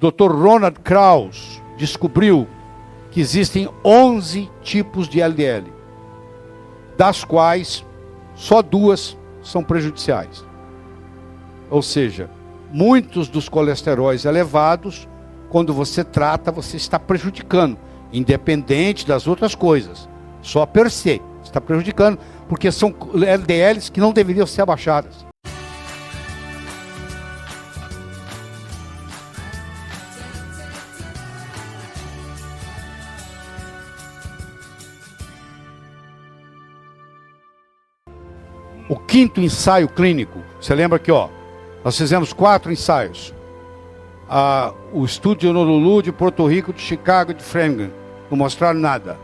O Dr. Ronald Krauss descobriu que existem 11 tipos de LDL, das quais só 2 são prejudiciais. Ou seja, muitos dos colesteróis elevados, quando você trata, você está prejudicando, independente das outras coisas. Só per se, está prejudicando, porque são LDLs que não deveriam ser abaixadas. O 5º ensaio clínico, você lembra que nós fizemos 4 ensaios. O estudo de Honolulu, de Porto Rico, de Chicago, de Framingham, não mostraram nada.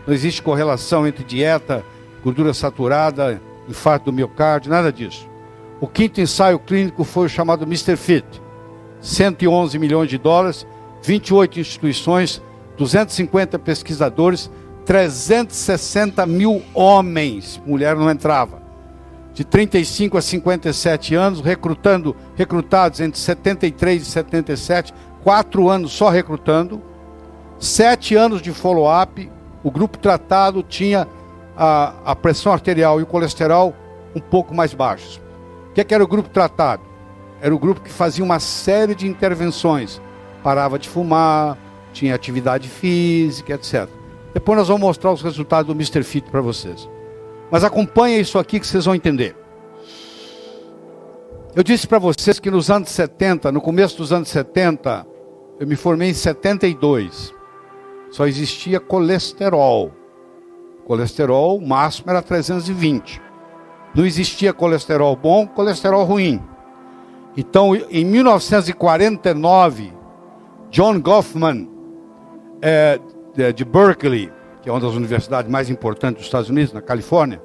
Não existe correlação entre dieta, gordura saturada, infarto do miocárdio, nada disso. O 5º ensaio clínico foi o chamado Mr. Fit. 111 milhões de dólares, 28 instituições, 250 pesquisadores, 360 mil homens, mulher não entrava. De 35 a 57 anos, recrutados entre 73 e 77, 4 anos só recrutando, 7 anos de follow-up. O grupo tratado tinha a pressão arterial e o colesterol um pouco mais baixos. O que era o grupo tratado? Era o grupo que fazia uma série de intervenções. Parava de fumar, tinha atividade física, etc. Depois nós vamos mostrar os resultados do Mr. Fit para vocês. Mas acompanha isso aqui que vocês vão entender. Eu disse para vocês que nos anos 70, no começo dos anos 70, eu me formei em 72. Só existia colesterol. Colesterol, o máximo era 320. Não existia colesterol bom, colesterol ruim. Então, em 1949, John Goffman, de Berkeley, que é uma das universidades mais importantes dos Estados Unidos, na Califórnia,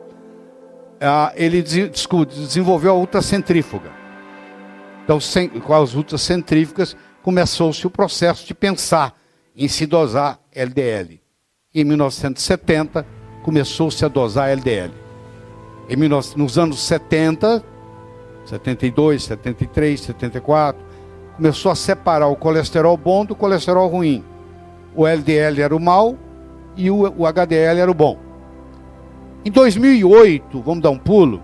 ele desenvolveu a ultracentrífuga. Então, com as ultracentrífugas, começou-se o processo de pensar em se dosar LDL. Em 1970, começou-se a dosar LDL. Nos anos 70, 72, 73, 74, começou a separar o colesterol bom do colesterol ruim. O LDL era o mau e o HDL era o bom. Em 2008, vamos dar um pulo,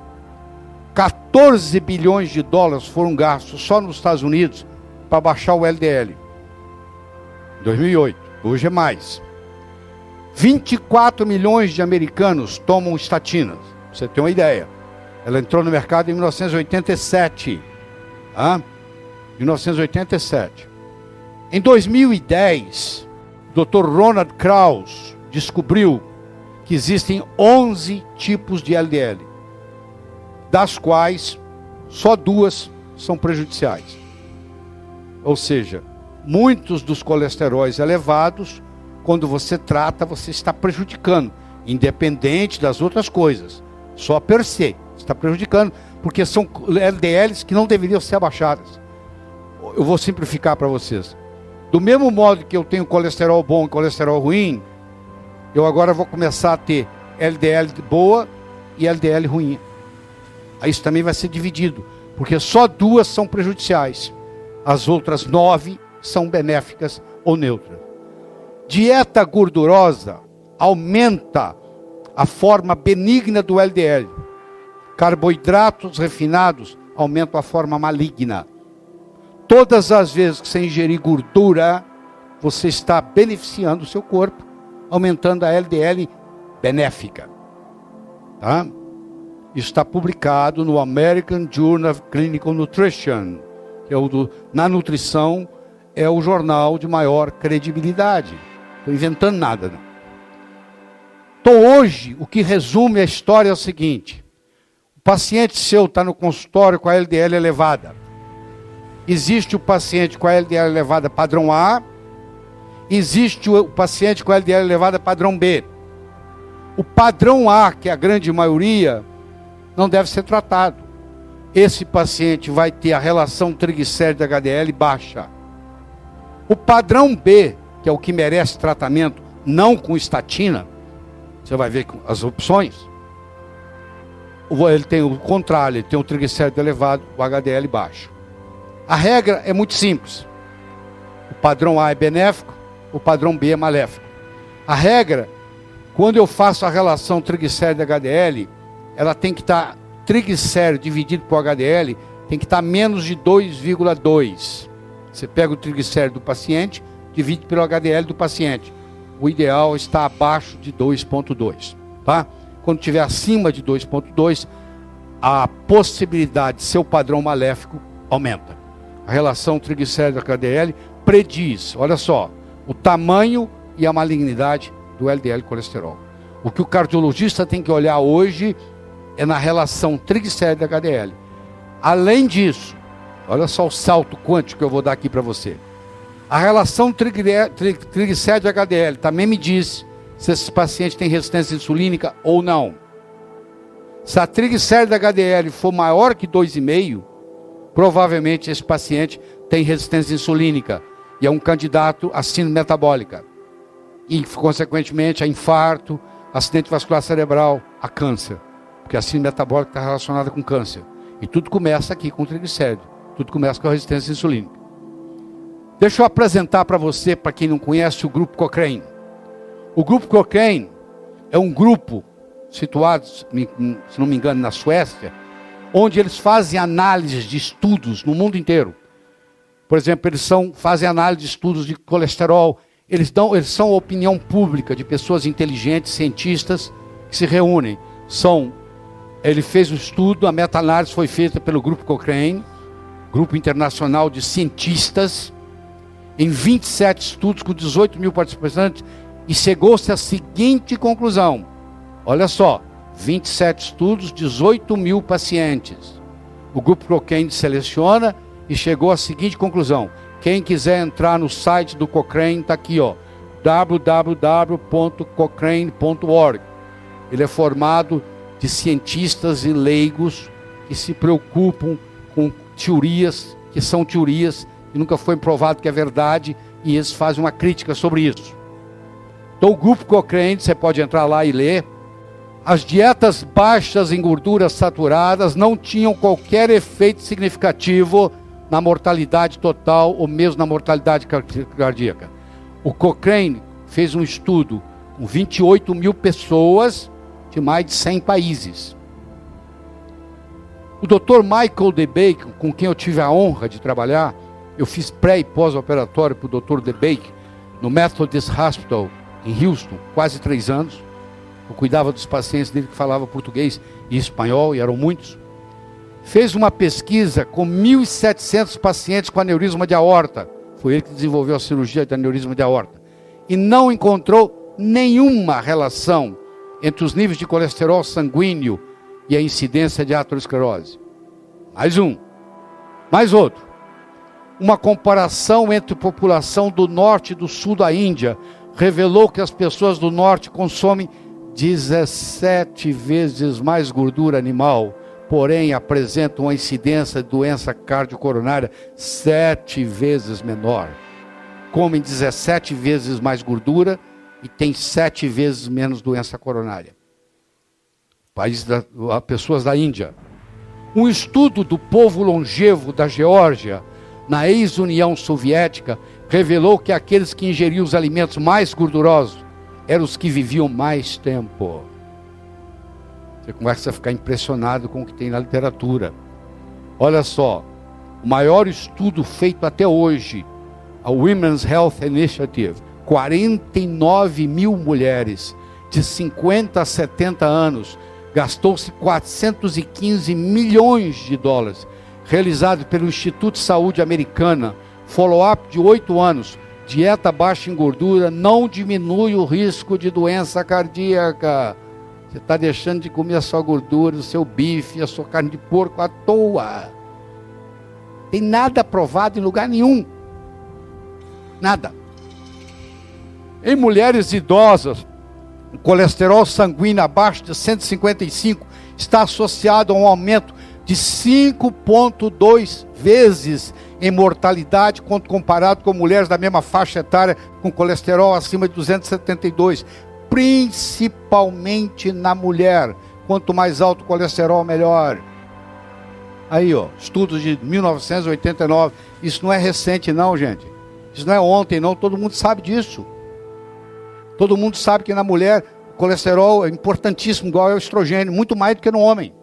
14 bilhões de dólares foram gastos só nos Estados Unidos para baixar o LDL. Em 2008, hoje é mais. 24 milhões de americanos tomam estatinas, pra você ter uma ideia. Ela entrou no mercado em 1987. 1987. Em 2010, o Dr. Ronald Krauss descobriu que existem 11 tipos de LDL, das quais só 2 são prejudiciais. Ou seja, muitos dos colesteróis elevados, quando você trata, você está prejudicando, independente das outras coisas. Só per se, está prejudicando, porque são LDLs que não deveriam ser abaixadas. Eu vou simplificar para vocês. Do mesmo modo que eu tenho colesterol bom e colesterol ruim, eu agora vou começar a ter LDL boa e LDL ruim. Aí isso também vai ser dividido, porque só 2 são prejudiciais. As outras 9 são benéficas ou neutras. Dieta gordurosa aumenta a forma benigna do LDL. Carboidratos refinados aumentam a forma maligna. Todas as vezes que você ingerir gordura, você está beneficiando o seu corpo, aumentando a LDL benéfica. Tá? Isso está publicado no American Journal of Clinical Nutrition, que é na nutrição, é o jornal de maior credibilidade. Estou inventando nada, não. Então hoje, o que resume a história é o seguinte: o paciente seu está no consultório com a LDL elevada. Existe o paciente com a LDL elevada padrão A, existe o paciente com a LDL elevada padrão B. O padrão A, que é a grande maioria, não deve ser tratado. Esse paciente vai ter a relação triglicérido-HDL baixa. O padrão B, que é o que merece tratamento, não com estatina, você vai ver as opções, ele tem o contrário, ele tem o triglicérido elevado, o HDL baixo. A regra é muito simples. O padrão A é benéfico, o padrão B é maléfico. A regra, quando eu faço a relação triglicérido-HDL, ela tem que estar, triglicérido dividido por HDL, tem que estar menos de 2,2. Você pega o triglicérido do paciente, divide pelo HDL do paciente. O ideal está abaixo de 2,2, tá? Quando estiver acima de 2,2, a possibilidade de ser o padrão maléfico aumenta. A relação triglicérido-HDL prediz, olha só, o tamanho e a malignidade do LDL colesterol. O que o cardiologista tem que olhar hoje é na relação triglicérido-HDL. Além disso, olha só o salto quântico que eu vou dar aqui para você. A relação triglicérido-HDL também me diz se esse paciente tem resistência insulínica ou não. Se a triglicérido-HDL for maior que 2,5, provavelmente esse paciente tem resistência insulínica e é um candidato a síndrome metabólica. E, consequentemente, a infarto, acidente vascular cerebral, a câncer. Porque a síndrome metabólica está relacionada com câncer. E tudo começa aqui com o triglicérido. Tudo começa com a resistência insulínica. Deixa eu apresentar para você, para quem não conhece, o Grupo Cochrane. O Grupo Cochrane é um grupo situado, se não me engano, na Suécia, onde eles fazem análises de estudos no mundo inteiro. Por exemplo, eles fazem análise de estudos de colesterol. Eles são a opinião pública de pessoas inteligentes, cientistas, que se reúnem. Ele fez um estudo, a meta-análise foi feita pelo Grupo Cochrane, Grupo Internacional de Cientistas, em 27 estudos com 18 mil participantes, e chegou-se à seguinte conclusão. Olha só, 27 estudos, 18 mil pacientes. O Grupo Cochrane seleciona e chegou à seguinte conclusão. Quem quiser entrar no site do Cochrane, está aqui, ó, www.cochrane.org. Ele é formado de cientistas e leigos que se preocupam com teorias, que são teorias, e nunca foi provado que é verdade, e eles fazem uma crítica sobre isso. Então o Grupo Cochrane, você pode entrar lá e ler. As dietas baixas em gorduras saturadas não tinham qualquer efeito significativo na mortalidade total ou mesmo na mortalidade cardíaca. O Cochrane fez um estudo com 28 mil pessoas de mais de 100 países. O Dr. Michael DeBake, com quem eu tive a honra de trabalhar, eu fiz pré e pós-operatório para o Dr. DeBake no Methodist Hospital em Houston, quase 3 anos. Eu cuidava dos pacientes dele que falavam português e espanhol, e eram muitos. Fez uma pesquisa com 1.700 pacientes com aneurisma de aorta. Foi ele que desenvolveu a cirurgia de aneurisma de aorta. E não encontrou nenhuma relação entre os níveis de colesterol sanguíneo e a incidência de aterosclerose. Mais outro. Uma comparação entre a população do norte e do sul da Índia revelou que as pessoas do norte consomem 17 vezes mais gordura animal, porém apresentam uma incidência de doença cardiocoronária 7 vezes menor. Comem 17 vezes mais gordura e têm 7 vezes menos doença coronária. Pessoas da Índia. Um estudo do povo longevo da Geórgia, na ex-União Soviética, revelou que aqueles que ingeriam os alimentos mais gordurosos eram os que viviam mais tempo. Você começa a ficar impressionado com o que tem na literatura. Olha só, o maior estudo feito até hoje, a Women's Health Initiative, 49 mil mulheres de 50 a 70 anos, gastou-se 415 milhões de dólares, realizado pelo Instituto de Saúde Americana, follow-up de 8 anos, dieta baixa em gordura não diminui o risco de doença cardíaca. Você está deixando de comer a sua gordura, o seu bife, a sua carne de porco à toa. Tem nada provado em lugar nenhum. Nada. Em mulheres idosas, o colesterol sanguíneo abaixo de 155 está associado a um aumento de 5,2 vezes em mortalidade quando comparado com mulheres da mesma faixa etária com colesterol acima de 272, principalmente na mulher. Quanto mais alto o colesterol, melhor. Aí, ó, estudos de 1989. Isso não é recente não, gente. Isso não é ontem, não. Todo mundo sabe disso. Todo mundo sabe que na mulher o colesterol é importantíssimo, igual ao estrogênio, muito mais do que no homem.